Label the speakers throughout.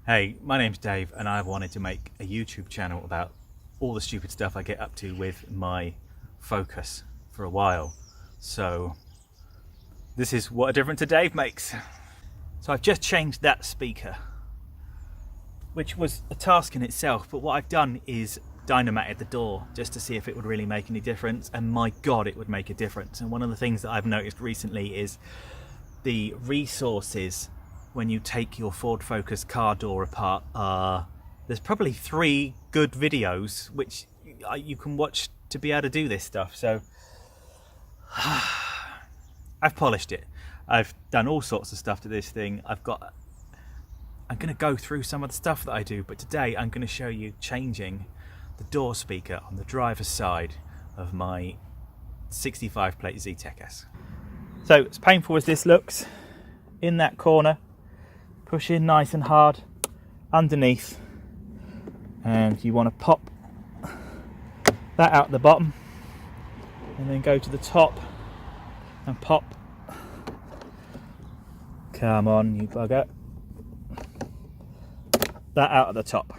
Speaker 1: Hey, my name's Dave and I've wanted to make a YouTube channel about all the stupid stuff I get up to with my Focus for a while. So this is what a difference a Dave makes. So I've just changed that speaker, which was a task in itself, but what I've done is Dynamat the door just to see if it would really make any difference, and my god, it would make a difference. And one of the things that I've noticed recently is the resources when you take your Ford Focus car door apart. There's probably 3 good videos which you can watch to be able to do this stuff. So I've polished it. I've done all sorts of stuff to this thing. I'm going to go through some of the stuff that I do, but today I'm going to show you changing the door speaker on the driver's side of my 65 plate Zetec S. So as painful as this looks, in that corner, push in nice and hard underneath, and you want to pop that out the bottom and then go to the top and pop. Come on, you bugger. That out at the top.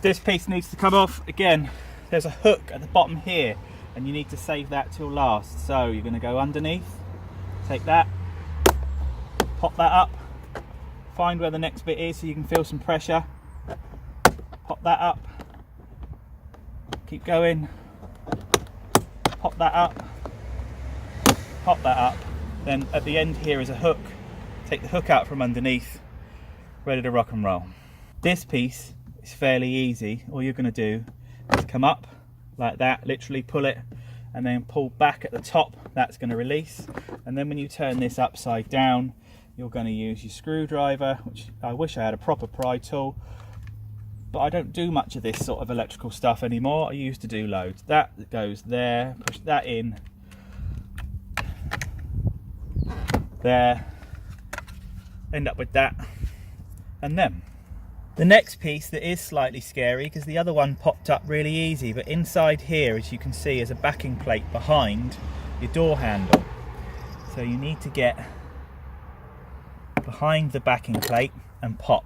Speaker 1: This piece needs to come off. Again, there's a hook at the bottom here and you need to save that till last. So you're going to go underneath, take that, pop that up, find where the next bit is so you can feel some pressure, pop that up, keep going, pop that up, pop that up. Then at the end here is a hook. Take the hook out from underneath, ready to rock and roll. This piece is fairly easy. All you're going to do is come up like that, literally pull it, and then pull back at the top. That's going to release. And then when you turn this upside down, you're going to use your screwdriver, which I wish I had a proper pry tool, but I don't do much of this sort of electrical stuff anymore. I used to do loads. That goes there, push that in, there, end up with that, and then the next piece that is slightly scary, because the other one popped up really easy, but inside here, as you can see, is a backing plate behind your door handle. So you need to get behind the backing plate and pop,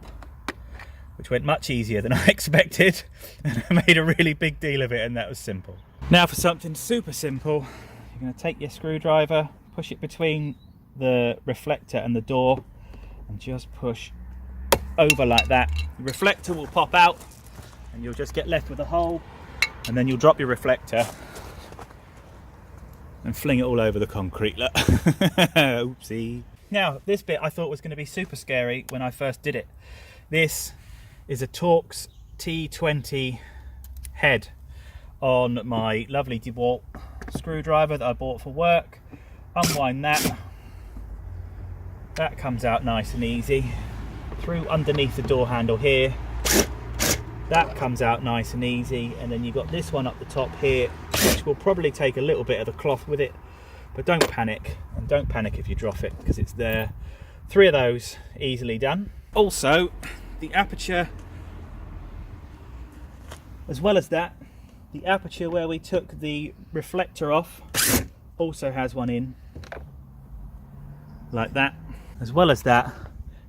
Speaker 1: which went much easier than I expected, and I made a really big deal of it, and that was simple. Now for something super simple, you're going to take your screwdriver, push it between the reflector and the door, and just push over like that. The reflector will pop out and you'll just get left with a hole, and then you'll drop your reflector and fling it all over the concrete. Look. Oopsie. Now this bit I thought was going to be super scary when I first did it. This is a Torx T20 head on my lovely DeWalt screwdriver that I bought for work. Unwind that. That comes out nice and easy. Through underneath the door handle here. That comes out nice and easy. And then you've got this one up the top here, which will probably take a little bit of the cloth with it. But don't panic, and don't panic if you drop it, because it's there. 3 of those, easily done. Also, the aperture, as well as that, the aperture where we took the reflector off also has one in, like that. As well as that,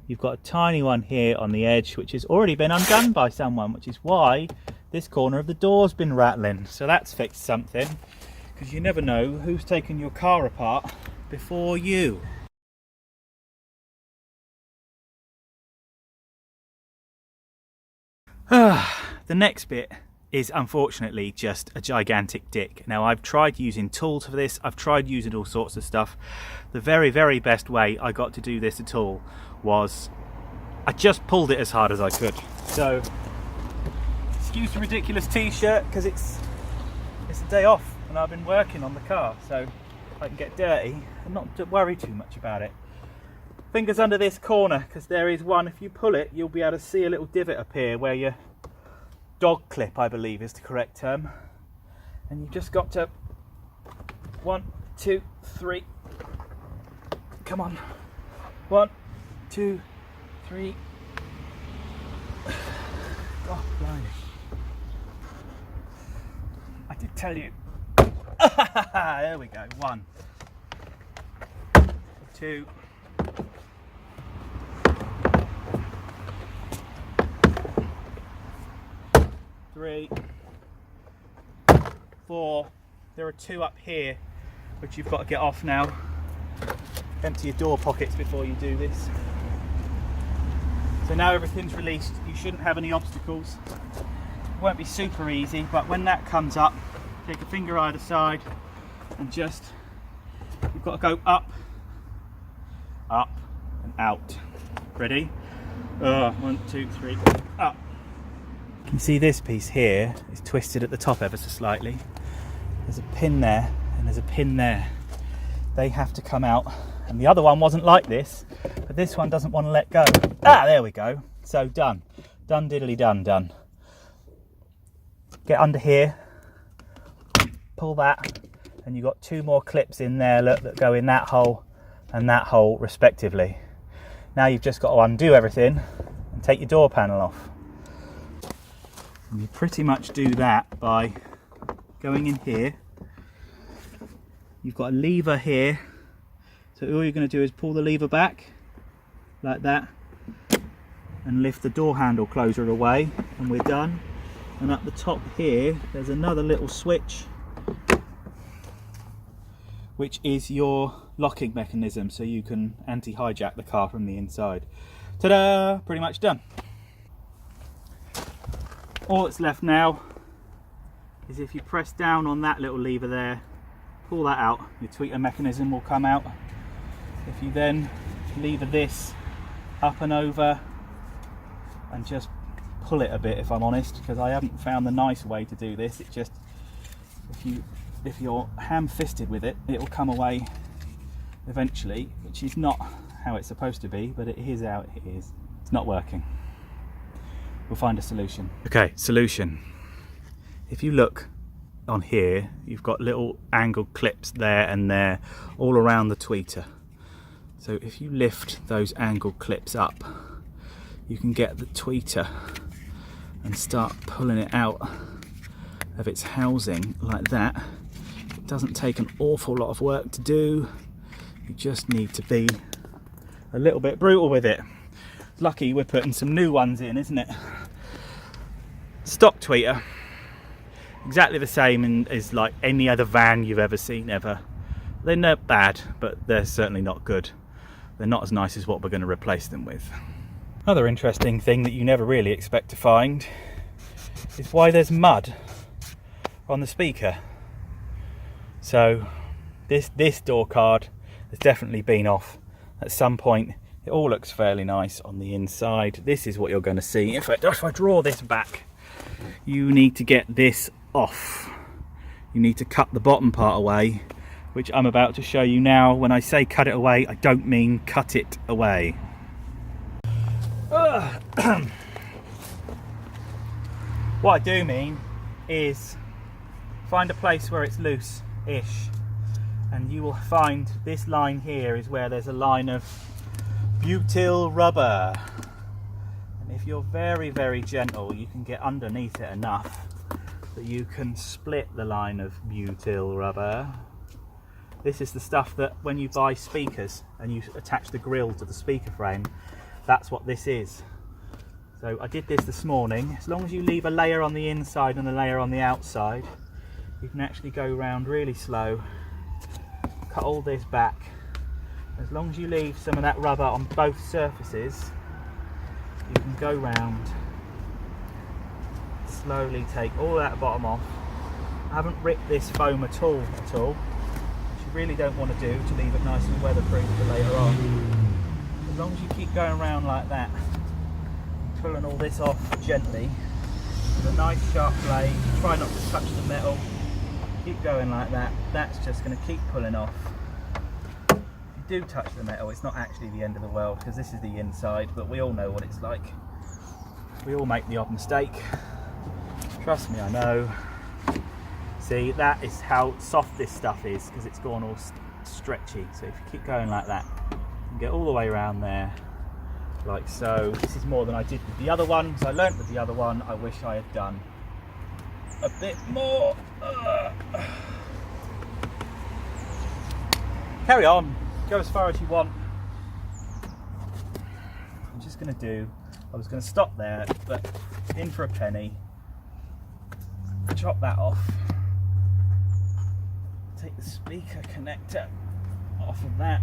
Speaker 1: you've got a tiny one here on the edge, which has already been undone by someone, which is why this corner of the door's been rattling. So that's fixed something, because you never know who's taken your car apart before you. The next bit is unfortunately just a gigantic dick. Now I've tried using tools for this, I've tried using all sorts of stuff. The very best way I got to do this at all was I just pulled it as hard as I could. So excuse the ridiculous t-shirt, because it's a day off and I've been working on the car, so I can get dirty and not worry too much about it. Fingers under this corner, because there is one. If you pull it, you'll be able to see a little divot appear where your dog clip, I believe is the correct term, and you've just got to 1, 2, 3, come on, 1, 2, 3, God blimey, I did tell you. There we go. 1, 2, 3, 4. There are 2 up here which you've got to get off now. Empty your door pockets before you do this. So now everything's released, you shouldn't have any obstacles. It won't be super easy, but when that comes up, take a finger either side and just, you've got to go up, up and out. Ready? 1, 2, 3, up. You can see this piece here is twisted at the top ever so slightly. There's a pin there and there's a pin there. They have to come out, and the other one wasn't like this, but this one doesn't want to let go. Ah, there we go. So done. Done diddly done, done. Get under here, pull that, and you've got 2 more clips in there, look, that go in that hole and that hole respectively. Now you've just got to undo everything and take your door panel off. And you pretty much do that by going in here. You've got a lever here, so all you're going to do is pull the lever back like that and lift the door handle closer away, and we're done. And up the top here there's another little switch which is your locking mechanism, so you can anti-hijack the car from the inside. Ta-da! Pretty much done. All that's left now is if you press down on that little lever there, pull that out, your tweeter mechanism will come out. If you then lever this up and over and just pull it a bit, if I'm honest, because I haven't found the nice way to do this. It just, if you're ham-fisted with it, it will come away eventually, which is not how it's supposed to be, but it is how it is. It's not working. We'll find a solution. Okay, solution. If you look on here, you've got little angled clips there and there all around the tweeter. So if you lift those angled clips up, you can get the tweeter and start pulling it out of its housing like that. It doesn't take an awful lot of work to do. You just need to be a little bit brutal with it. Lucky we're putting some new ones in, isn't it? Stock tweeter, exactly the same as like any other van you've ever seen ever. They're not bad, but they're certainly not good. They're not as nice as what we're going to replace them with. Another interesting thing that you never really expect to find is why there's mud on the speaker. So this door card has definitely been off at some point. It all looks fairly nice on the inside. This is what you're going to see. In fact, if I draw this back, you need to get this off. You need to cut the bottom part away, which I'm about to show you now. When I say cut it away, I don't mean cut it away. What I do mean is find a place where it's loose-ish, and you will find this line here is where there's a line of butyl rubber. And if you're very, very gentle, you can get underneath it enough that you can split the line of butyl rubber. This is the stuff that when you buy speakers and you attach the grill to the speaker frame, that's what this is. So I did this morning. As long as you leave a layer on the inside and a layer on the outside, you can actually go round really slow, cut all this back. As long as you leave some of that rubber on both surfaces, you can go round, slowly take all that bottom off. I haven't ripped this foam at all, which you really don't want to do, to leave it nice and weatherproof for later on. As long as you keep going around like that, pulling all this off gently with a nice sharp blade, try not to touch the metal, keep going like that. That's just going to keep pulling off. If you do touch the metal, it's not actually the end of the world, because this is the inside, but we all know what it's like. We all make the odd mistake. Trust me, I know. See, that is how soft this stuff is, because it's gone all stretchy. So if you keep going like that, you can get all the way around there, like so. This is more than I did with the other one, because I learnt with the other one. I wish I had done a bit more. Carry on, go as far as you want. I'm just going to do, I was going to stop there, but in for a penny, chop that off. Take the speaker connector off of that.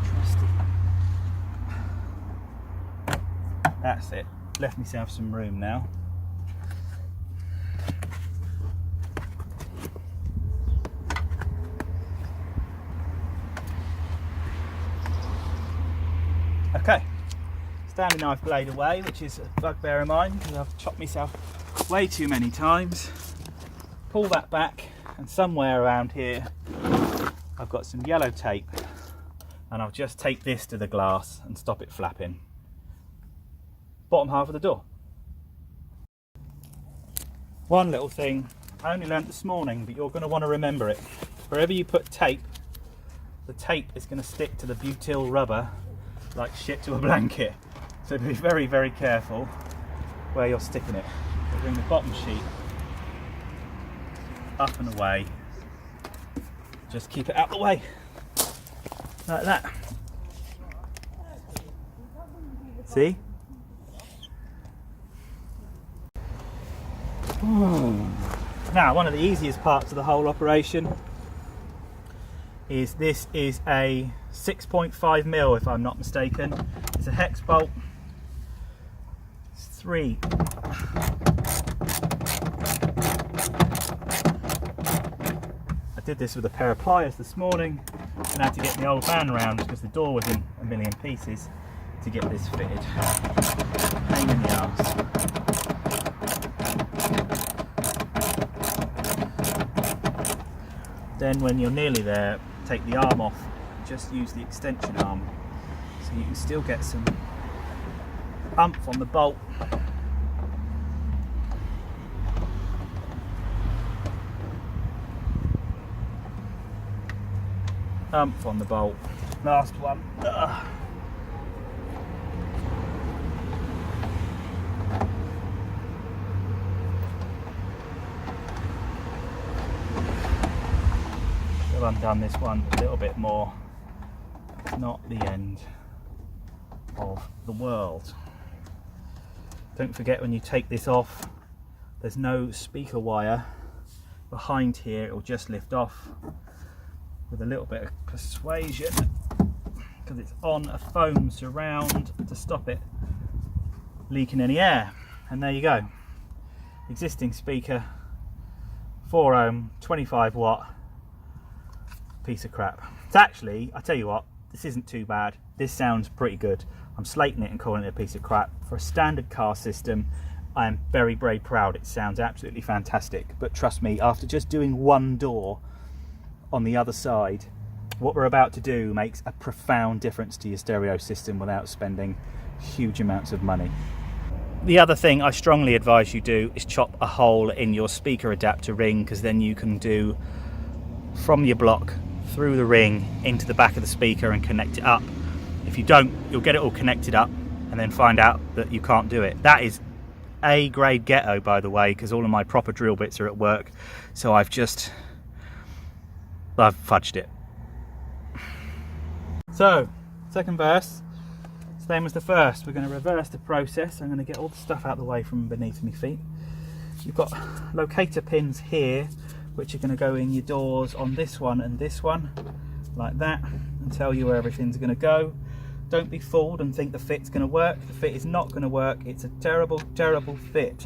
Speaker 1: Trusty. That's it. Left myself some room now. Okay, Stanley knife blade away, which is a bugbear of mine because I've chopped myself way too many times. Pull that back, and somewhere around here I've got some yellow tape, and I'll just tape this to the glass and stop it flapping. Bottom half of the door. One little thing I only learnt this morning, but you're going to want to remember it. Wherever you put tape, the tape is going to stick to the butyl rubber like shit to a blanket. So be very, very careful where you're sticking it. So bring the bottom sheet up and away. Just keep it out the way, like that. See? Now, one of the easiest parts of the whole operation is this is a 6.5mm, if I'm not mistaken. It's a hex bolt. It's 3. I did this with a pair of pliers this morning and had to get the old van round because the door was in a million pieces to get this fitted. Pain in the arse. Then when you're nearly there, take the arm off, just use the extension arm so you can still get some oomph on the bolt. Oomph on the bolt. Last one. Ugh. Undone this one a little bit more. It's not the end of the world. Don't forget, when you take this off, there's no speaker wire behind here. It will just lift off with a little bit of persuasion because it's on a foam surround to stop it leaking any air. And there you go, existing speaker, 4 ohm, 25 watt piece of crap. It's actually, I tell you what, this isn't too bad. This sounds pretty good. I'm slating it and calling it a piece of crap. For a standard car system, I am very, very proud. It sounds absolutely fantastic. But trust me, after just doing one door on the other side, what we're about to do makes a profound difference to your stereo system without spending huge amounts of money. The other thing I strongly advise you do is chop a hole in your speaker adapter ring, because then you can do from your block through the ring into the back of the speaker and connect it up. If you don't, you'll get it all connected up and then find out that you can't do it. That is A grade ghetto, by the way, because all of my proper drill bits are at work, so I've fudged it. So, second verse, same as the first. We're going to reverse the process. I'm going to get all the stuff out of the way from beneath my feet. You've got locator pins here, which are going to go in your doors on this one and this one, like that, and tell you where everything's going to go. Don't be fooled and think the fit's going to work. The fit is not going to work. It's a terrible, terrible fit.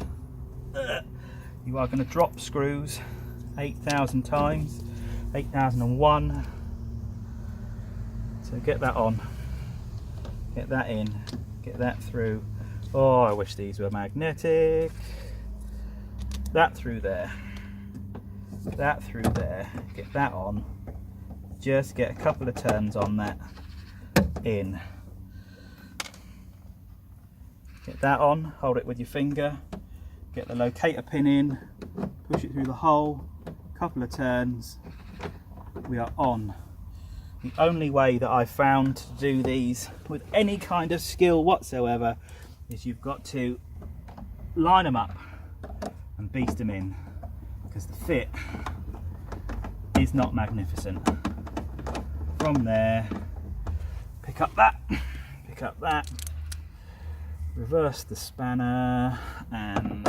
Speaker 1: You are going to drop screws 8,000 times, 8,001. So get that on, get that in, get that through. Oh, I wish these were magnetic. That through there. That through there, get that on, just get a couple of turns on that in, get that on, hold it with your finger, get the locator pin in, push it through the hole, couple of turns, we are on. The only way that I've found to do these with any kind of skill whatsoever is you've got to line them up and beast them in, because the fit is not magnificent. From there, pick up that, reverse the spanner and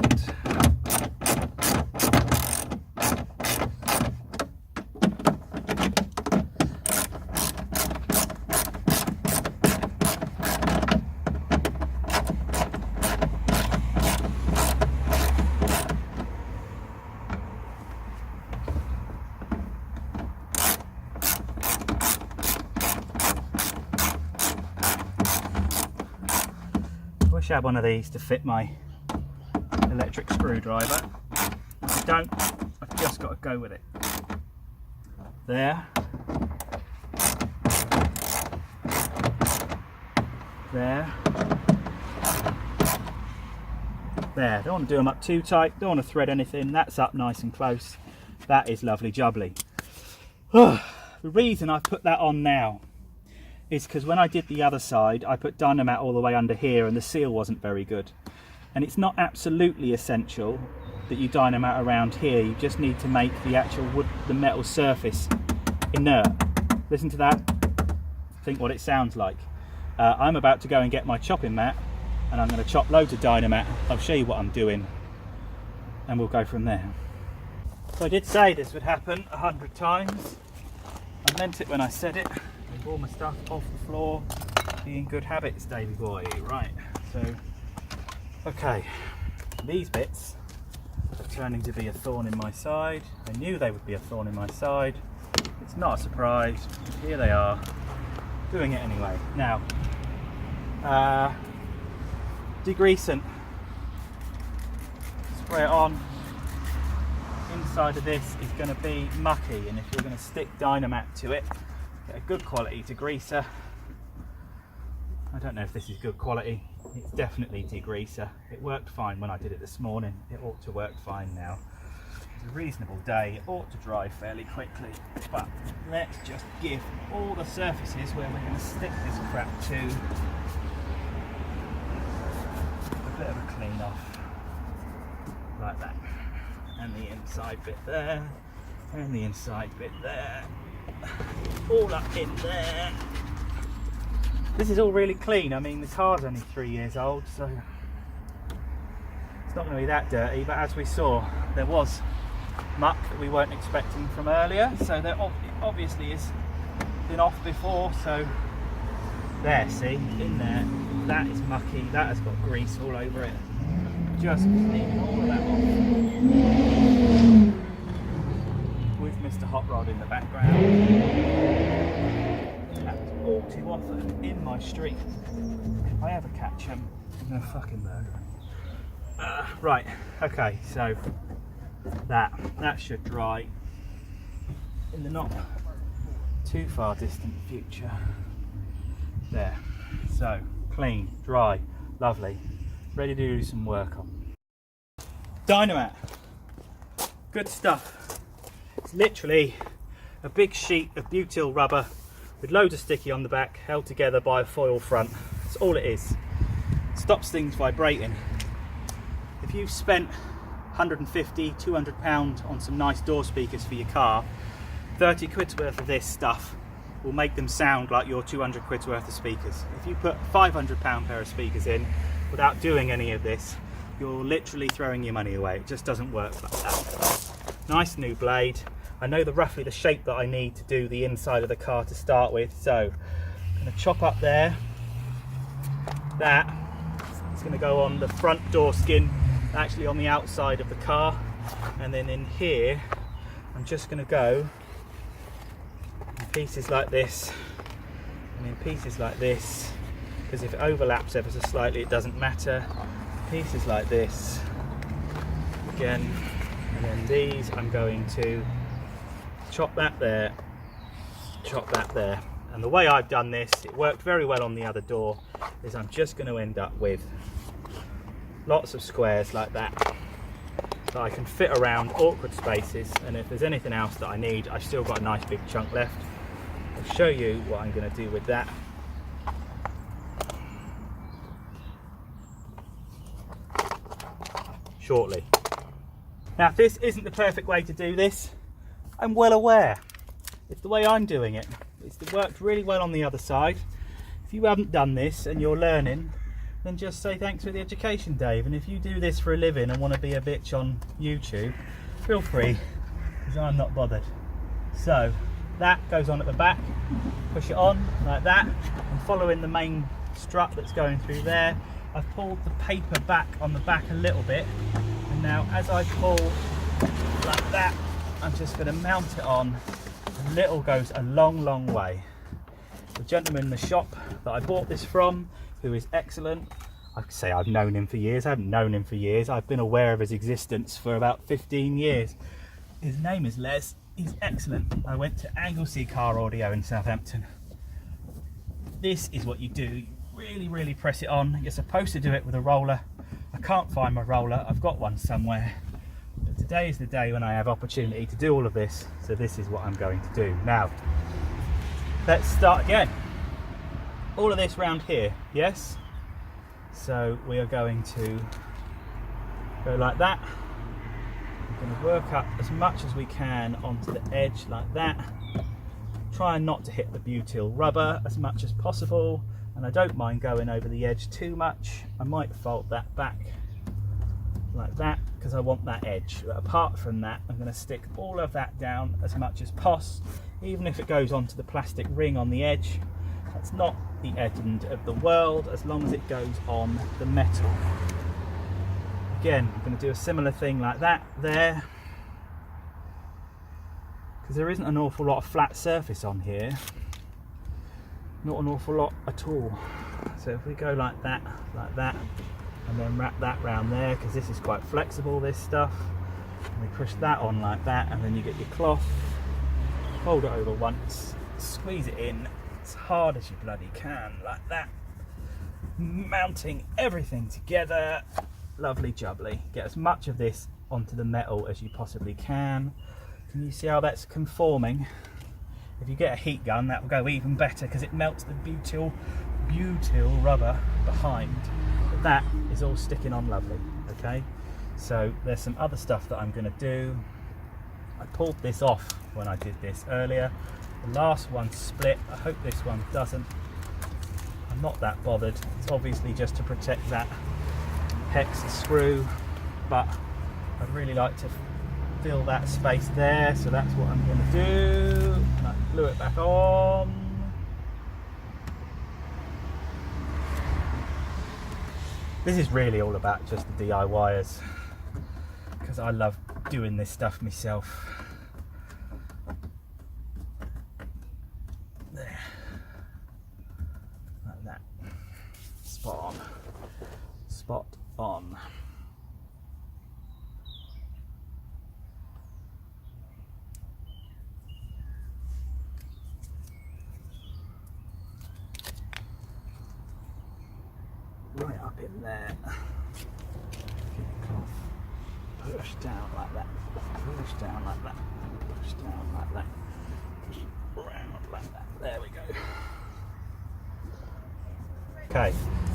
Speaker 1: I wish I had one of these to fit my electric screwdriver. If I don't, I've just got to go with it. There. There. There. Don't want to do them up too tight, don't want to thread anything. That's up nice and close. That is lovely jubbly. The reason I put that on now is because when I did the other side, I put Dynamat all the way under here and the seal wasn't very good. And it's not absolutely essential that you Dynamat around here, you just need to make the actual wood, the metal surface inert. Listen to that, think what it sounds like. I'm about to go and get my chopping mat and I'm going to chop loads of Dynamat. I'll show you what I'm doing and we'll go from there. So I did say this would happen 100 times. I meant it when I said it. All my stuff off the floor. Be in good habits, Davey boy. Right, so, okay. These bits are turning to be a thorn in my side. I knew they would be a thorn in my side. It's not a surprise. Here they are. Doing it anyway. Now, degreasant. Spray it on. Inside of this is going to be mucky, and if you're going to stick Dynamat to it, get a good quality degreaser. I don't know if this is good quality. It's definitely degreaser. It worked fine when I did it this morning. It ought to work fine now. It's a reasonable day. It ought to dry fairly quickly. But let's just give all the surfaces where we're going to stick this crap to a bit of a clean off. Like that. And the inside bit there. And the inside bit there. All up in there. This is all really clean. I mean, the car's only 3 years old, so it's not going to be that dirty, but as we saw, there was muck that we weren't expecting from earlier, so there obviously has been off before. So there, see, in there, that is mucky, that has got grease all over it. Just cleaning all of that off with Mr. Hot Rod in the background. That's all too often in my street. If I ever catch him, I'm going to fucking murder him. Right, okay, so that should dry in the not too far distant future. There, so clean, dry, lovely, ready to do some work on. Dynamat, good stuff. It's literally a big sheet of butyl rubber with loads of sticky on the back, held together by a foil front. That's all it is. It stops things vibrating. If you've spent 150, 200 pounds on some nice door speakers for your car, 30 quid's worth of this stuff will make them sound like your 200 quid's worth of speakers. If you put £500 pair of speakers in without doing any of this, you're literally throwing your money away. It just doesn't work like that. Nice new blade. I know roughly the shape that I need to do the inside of the car to start with, so I'm going to chop up there. That is going to go on the front door skin, actually on the outside of the car, and then in here I'm just going to go in pieces like this and in pieces like this, because if it overlaps ever so slightly it doesn't matter. Pieces like this again, and then these I'm going to chop that there, chop that there. And the way I've done this, it worked very well on the other door, is I'm just going to end up with lots of squares like that I can fit around awkward spaces, and if there's anything else that I need, I've still got a nice big chunk left. I'll show you what I'm going to do with that. Shortly. Now, if this isn't the perfect way to do this, I'm well aware. It's the way I'm doing it. It's worked really well on the other side. If you haven't done this and you're learning, then just say thanks for the education, Dave. And if you do this for a living and want to be a bitch on YouTube, feel free, because I'm not bothered. So that goes on at the back, push it on like that, and following the main strut that's going through there. I've pulled the paper back on the back a little bit, and now as I pull like that, I'm just going to mount it on. A little goes a long way. The gentleman in the shop that I bought this from, who is excellent, I could say I've known him for years. I haven't known him for years. I've been aware of his existence for about 15 years. His name is Les. He's excellent. I went to Anglesey Car Audio in Southampton. This is what you do. You really press it on. You're supposed to do it with a roller. I can't find my roller. I've got one somewhere. But today is the day when I have opportunity to do all of this. So this is what I'm going to do. Now, let's start again. All of this round here, yes? So we are going to go like that. We're going to work up as much as we can onto the edge like that. Try not to hit the butyl rubber as much as possible. And I don't mind going over the edge too much. I might fold that back like that because I want that edge. But apart from that, I'm going to stick all of that down as much as possible, even if it goes onto the plastic ring on the edge. That's not the end of the world as long as it goes on the metal. Again, I'm going to do a similar thing like that there, because there isn't an awful lot of flat surface on here. Not an awful lot at all. So if we go like that, and then wrap that round there, because this is quite flexible, this stuff, and we push that on like that, and then you get your cloth, fold it over once, squeeze it in as hard as you bloody can, like that, mounting everything together. Lovely jubbly. Get as much of this onto the metal as you possibly can. Can you see how that's conforming? If you get a heat gun, that will go even better because it melts the butyl rubber behind. But that is all sticking on lovely. Okay, so there's some other stuff that I'm going to do. I pulled this off when I did this earlier. The last one split. I hope this one doesn't. I'm not that bothered. It's obviously just to protect that hex screw, but I'd really like to fill that space there, so that's what I'm going to do. And I glue it back on. This is really all about just the DIYers, because I love doing this stuff myself. There, like that. Spot on. Spot on. Right up in there. Push down like that. Push down like that. Push down like that. Push around like that. There we go. Okay,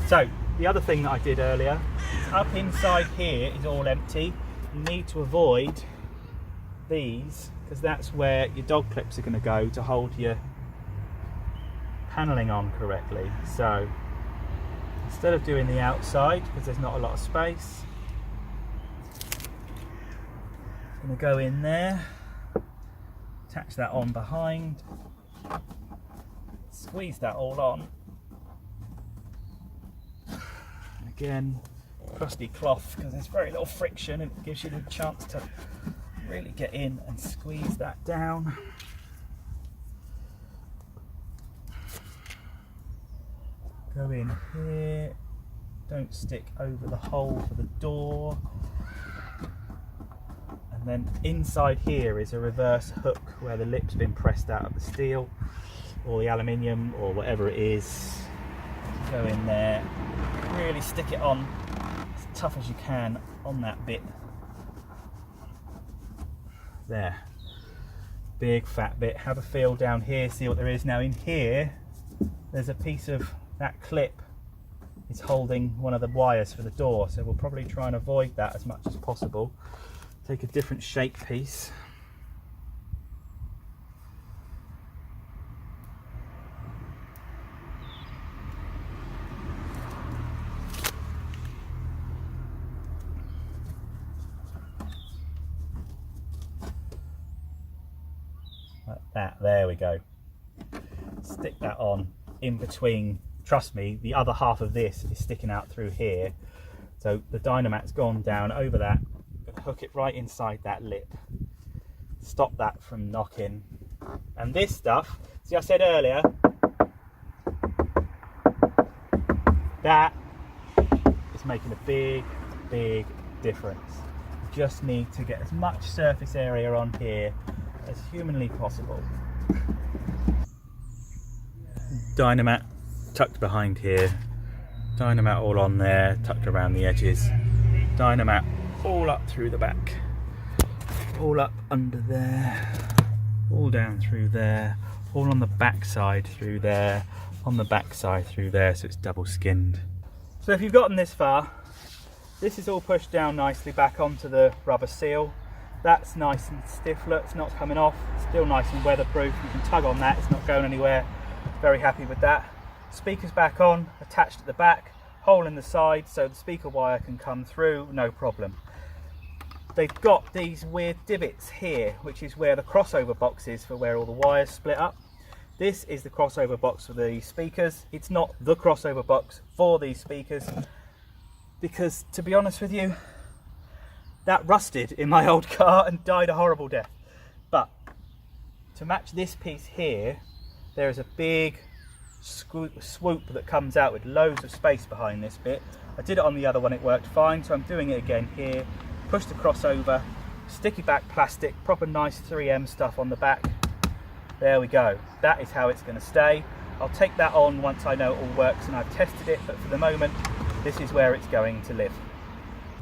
Speaker 1: so the other thing that I did earlier, up inside here is all empty. You need to avoid these because that's where your dog clips are going to go to hold your panelling on correctly. So instead of doing the outside, because there's not a lot of space, I'm going to go in there, attach that on behind, squeeze that all on. Again, crusty cloth because there's very little friction and it gives you the chance to really get in and squeeze that down. Go in here, don't stick over the hole for the door. And then inside here is a reverse hook where the lip's been pressed out of the steel or the aluminium or whatever it is. Go in there, really stick it on as tough as you can on that bit. There, big fat bit. Have a feel down here, see what there is. Now in here, there's a piece of that clip is holding one of the wires for the door, so we'll probably try and avoid that as much as possible. Take a different shape piece. that. There we go. Stick that on in between. Trust me, the other half of this is sticking out through here. So the Dynamat's gone down over that. I'm gonna hook it right inside that lip. Stop that from knocking. And this stuff, see I said earlier, that is making a big, big difference. You just need to get as much surface area on here as humanly possible. Dynamat tucked behind here. Dynamat all on there, tucked around the edges. Dynamat all up through the back. All up under there. All down through there. All on the back side through there. On the back side through there, so it's double skinned. So if you've gotten this far, this is all pushed down nicely back onto the rubber seal. That's nice and stiff, look, it's not coming off. It's still nice and weatherproof. You can tug on that, it's not going anywhere. Very happy with that. Speakers back on, attached at the back, hole in the side so the speaker wire can come through, no problem. They've got these weird divots here, which is where the crossover box is for where all the wires split up. This is the crossover box for the speakers. It's not the crossover box for these speakers because, to be honest with you, that rusted in my old car and died a horrible death. But to match this piece here, there is a big swoop that comes out with loads of space behind this bit. I did it on the other one, it worked fine, so I'm doing it again here. Push the crossover, sticky back plastic, proper nice 3M stuff on the back. There we go. That is how it's going to stay. I'll take that on once I know it all works and I've tested it, but for the moment, this is where it's going to live.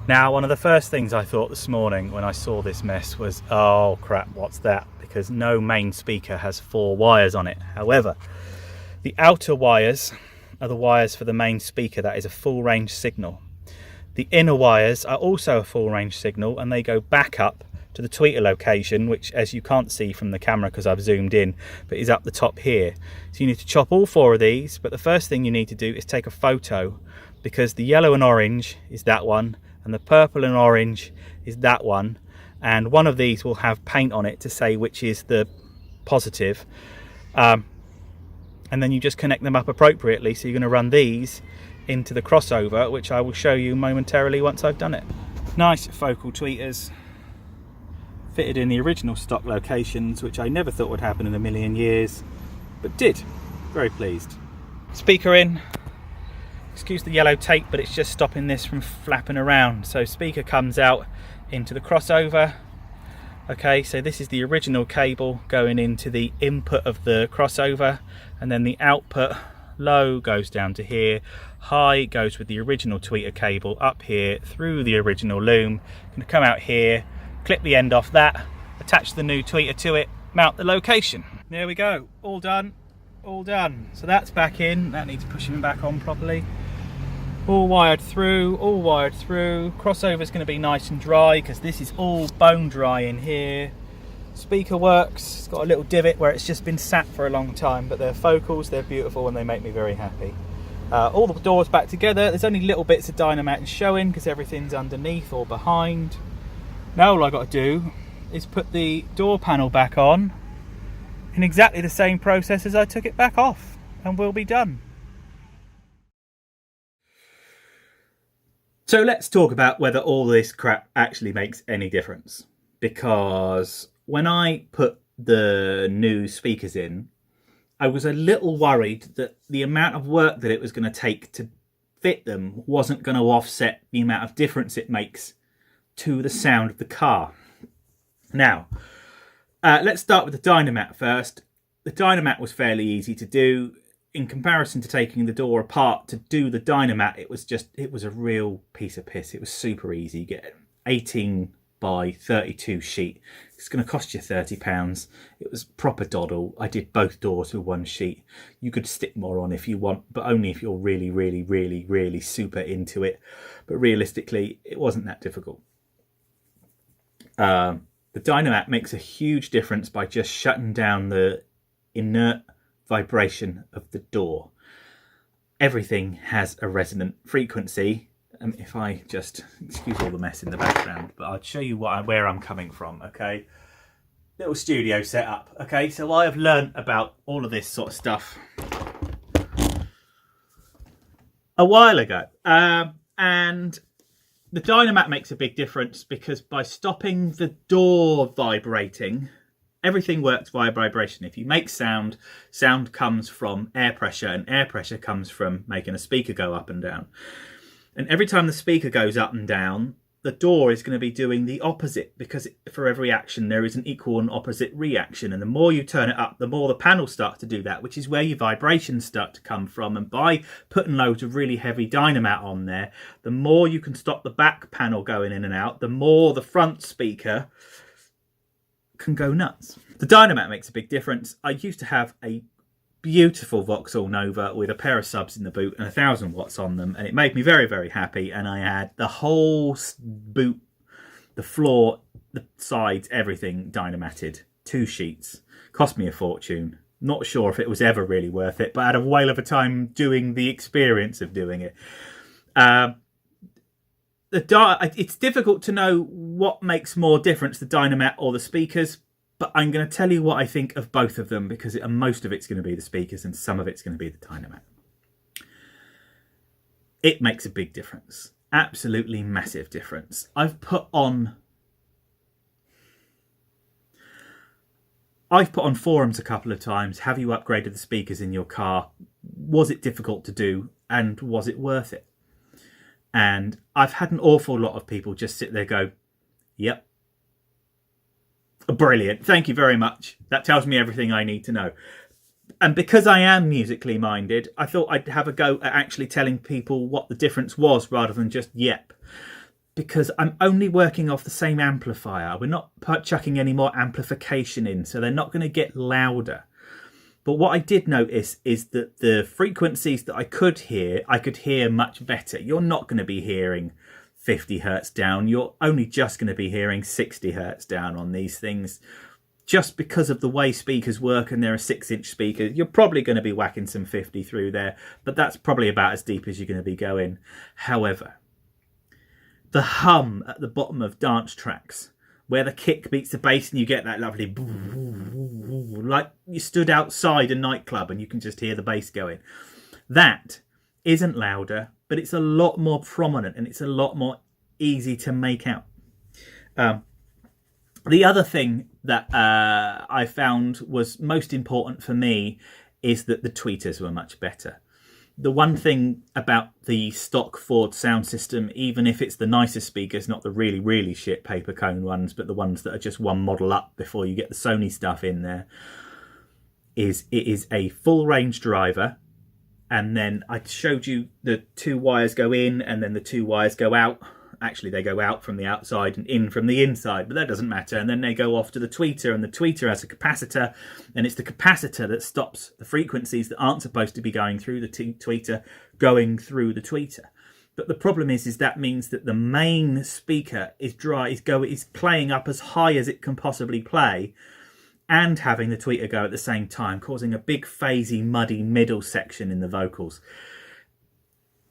Speaker 1: Now, one of the first things I thought this morning when I saw this mess was, oh crap, what's that? Because no main speaker has 4 wires on it. However, the outer wires are the wires for the main speaker. That is a full range signal. The inner wires are also a full range signal and they go back up to the tweeter location, which, as you can't see from the camera because I've zoomed in, but is up the top here. So you need to chop all 4 of these, but the first thing you need to do is take a photo, because the yellow and orange is that one and the purple and orange is that one, and one of these will have paint on it to say which is the positive, and then you just connect them up appropriately. So you're going to run these into the crossover, which I will show you momentarily once I've done it. Nice focal tweeters, fitted in the original stock locations, which I never thought would happen in a million years, but did. Very pleased. Speaker in. Excuse the yellow tape, but it's just stopping this from flapping around. So speaker comes out into the crossover. Okay, so this is the original cable going into the input of the crossover, and then the output, low goes down to here, high goes with the original tweeter cable up here through the original loom. Going to come out here, clip the end off that, attach the new tweeter to it, mount the location. There we go, all done, all done. So that's back in, that needs pushing back on properly. All wired through, all wired through. Crossover's going to be nice and dry because this is all bone dry in here. Speaker works, it's got a little divot where it's just been sat for a long time, but they're focals, they're beautiful and they make me very happy. All the doors back together. There's only little bits of Dynamat showing because everything's underneath or behind. Now all I got to do is put the door panel back on in exactly the same process as I took it back off, and we'll be done. So let's talk about whether all this crap actually makes any difference. Because when I put the new speakers in, I was a little worried that the amount of work that it was going to take to fit them wasn't going to offset the amount of difference it makes to the sound of the car. Now, let's start with the Dynamat first. The Dynamat was fairly easy to do. In comparison to taking the door apart to do the Dynamat, it was a real piece of piss. It was super easy. You get 18 by 32 sheet. It's going to cost you £30. It was proper doddle. I did both doors with one sheet. You could stick more on if you want, but only if you're really, really, really, really super into it. But realistically, it wasn't that difficult. The Dynamat makes a huge difference by just shutting down the inert vibration of the door. Everything has a resonant frequency. If I just excuse all the mess in the background, but I'll show you where I'm coming from. Okay, little studio setup. Okay, so I have learned about all of this sort of stuff a while ago, and the Dynamat makes a big difference because by stopping the door vibrating, everything works via vibration. If you make sound, sound comes from air pressure, and air pressure comes from making a speaker go up and down. And every time the speaker goes up and down, the door is going to be doing the opposite, because for every action there is an equal and opposite reaction. And the more you turn it up, the more the panel starts to do that, which is where your vibrations start to come from. And by putting loads of really heavy Dynamat on there, the more you can stop the back panel going in and out, the more the front speaker can go nuts. The Dynamat makes a big difference. I used to have a beautiful Vauxhall Nova with a pair of subs in the boot and 1,000 watts on them, and it made me very, very happy. And I had the whole boot, the floor, the sides, everything Dynamated. 2 sheets. Cost me a fortune. Not sure if it was ever really worth it, but I had a whale of a time doing the experience of doing it. It's difficult to know what makes more difference, the Dynamat or the speakers. But I'm going to tell you what I think of both of them, because most of it's going to be the speakers and some of it's going to be the Dynamat. It makes a big difference. Absolutely massive difference. I've put on forums a couple of times, have you upgraded the speakers in your car? Was it difficult to do? And was it worth it? And I've had an awful lot of people just sit there go, yep. Brilliant. Thank you very much. That tells me everything I need to know. And because I am musically minded, I thought I'd have a go at actually telling people what the difference was rather than just yep. Because I'm only working off the same amplifier. We're not chucking any more amplification in, so they're not going to get louder. But what I did notice is that the frequencies that I could hear much better. You're not going to be hearing 50 hertz down. You're only just going to be hearing 60 hertz down on these things, just because of the way speakers work. And they're a 6-inch speaker. You're probably going to be whacking some 50 through there, but that's probably about as deep as you're going to be going. However, the hum at the bottom of dance tracks, where the kick beats the bass and you get that lovely, like you stood outside a nightclub and you can just hear the bass going, that isn't louder, but it's a lot more prominent and it's a lot more easy to make out. The other thing that I found was most important for me is that the tweeters were much better. The one thing about the stock Ford sound system, even if it's the nicest speakers, not the really, really shit paper cone ones, but the ones that are just one model up before you get the Sony stuff in there, is it is a full range driver. And then I showed you the 2 wires go in and then the 2 wires go out. Actually, they go out from the outside and in from the inside, but that doesn't matter. And then they go off to the tweeter, and the tweeter has a capacitor, and it's the capacitor that stops the frequencies that aren't supposed to be going through the tweeter going through the tweeter. But the problem is that means that the main speaker is playing up as high as it can possibly play, and having the tweeter go at the same time, causing a big phasey, muddy middle section in the vocals.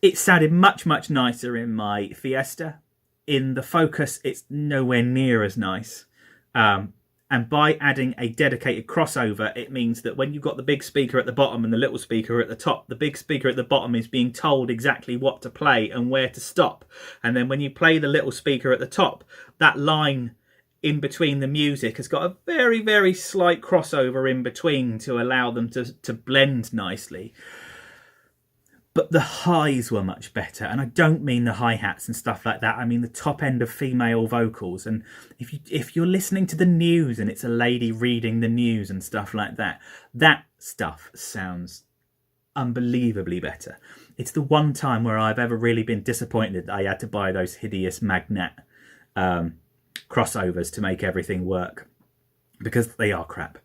Speaker 1: It sounded much, much nicer in my Fiesta. In the Focus, it's nowhere near as nice. And by adding a dedicated crossover, it means that when you've got the big speaker at the bottom and the little speaker at the top, the big speaker at the bottom is being told exactly what to play and where to stop. And then when you play the little speaker at the top, that line in between the music has got a very, very slight crossover in between to allow them to blend nicely. But the highs were much better, and I don't mean the hi-hats and stuff like that. I mean the top end of female vocals. And if you're listening to the news and it's a lady reading the news and stuff like that, that stuff sounds unbelievably better. It's the one time where I've ever really been disappointed that I had to buy those hideous magnet crossovers to make everything work, because they are crap.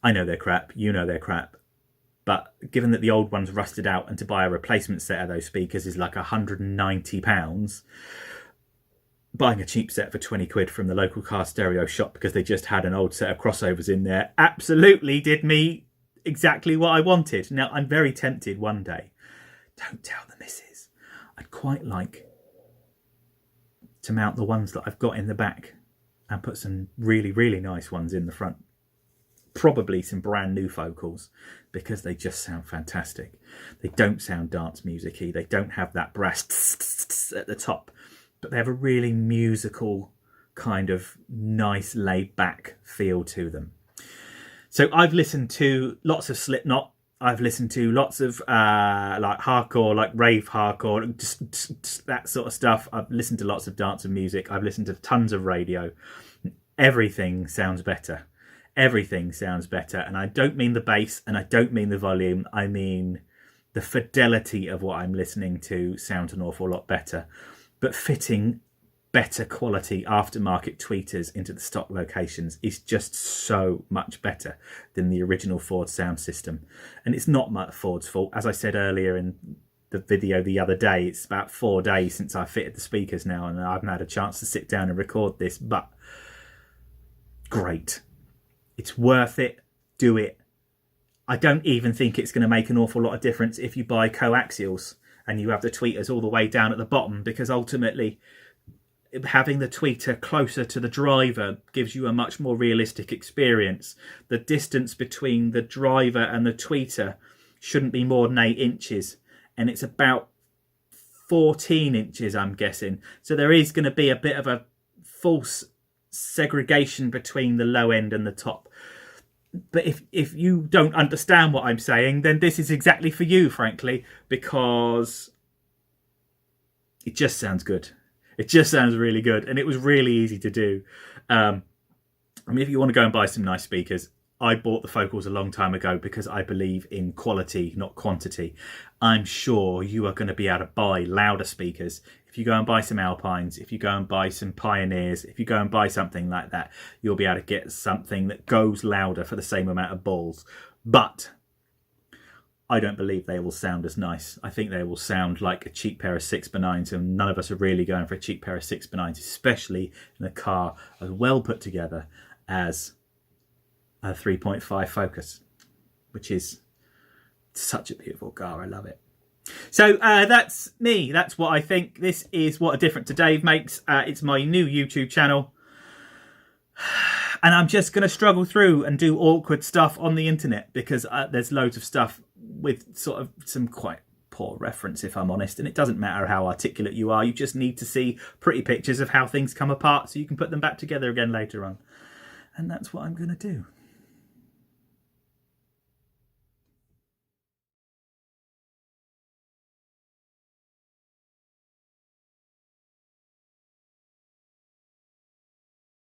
Speaker 1: I know they're crap. You know they're crap. But given that the old ones rusted out, and to buy a replacement set of those speakers is like £190, buying a cheap set for 20 quid from the local car stereo shop because they just had an old set of crossovers in there absolutely did me exactly what I wanted. Now, I'm very tempted one day. Don't tell the missus. I'd quite like to mount the ones that I've got in the back and put some really, really nice ones in the front. Probably some brand new Focals, because they just sound fantastic. They don't sound dance music-y. They don't have that brass at the top, but they have a really musical kind of nice laid back feel to them. So I've listened to lots of Slipknot. I've listened to lots of like hardcore, like rave hardcore, just that sort of stuff. I've listened to lots of dance and music. I've listened to tons of radio. Everything sounds better. Everything sounds better. And I don't mean the bass and I don't mean the volume. I mean the fidelity of what I'm listening to sounds an awful lot better. But fitting better quality aftermarket tweeters into the stock locations is just so much better than the original Ford sound system. And it's not Ford's fault. As I said earlier in the video the other day, it's about 4 days since I fitted the speakers now, and I haven't had a chance to sit down and record this, but great. It's worth it. Do it. I don't even think it's going to make an awful lot of difference if you buy coaxials and you have the tweeters all the way down at the bottom, because ultimately having the tweeter closer to the driver gives you a much more realistic experience. The distance between the driver and the tweeter shouldn't be more than 8 inches, and it's about 14 inches, I'm guessing. So there is going to be a bit of a false segregation between the low end and the top. But if you don't understand what I'm saying, then this is exactly for you, frankly, because it just sounds good. It just sounds really good, and it was really easy to do. I mean, if you want to go and buy some nice speakers, I bought the Focals a long time ago because I believe in quality, not quantity. I'm sure you are going to be able to buy louder speakers. If you go and buy some Alpines, if you go and buy some Pioneers, if you go and buy something like that, you'll be able to get something that goes louder for the same amount of balls. But I don't believe they will sound as nice. I think they will sound like a cheap pair of 6x9s, and none of us are really going for a cheap pair of 6x9s, especially in a car as well put together as a 3.5 Focus, which is such a beautiful car. I love it. So that's me. That's what I think. This is What a Difference to Dave Makes. It's my new YouTube channel. And I'm just going to struggle through and do awkward stuff on the internet because there's loads of stuff with sort of some quite poor reference, if I'm honest. And it doesn't matter how articulate you are. You just need to see pretty pictures of how things come apart so you can put them back together again later on. And that's what I'm going to do.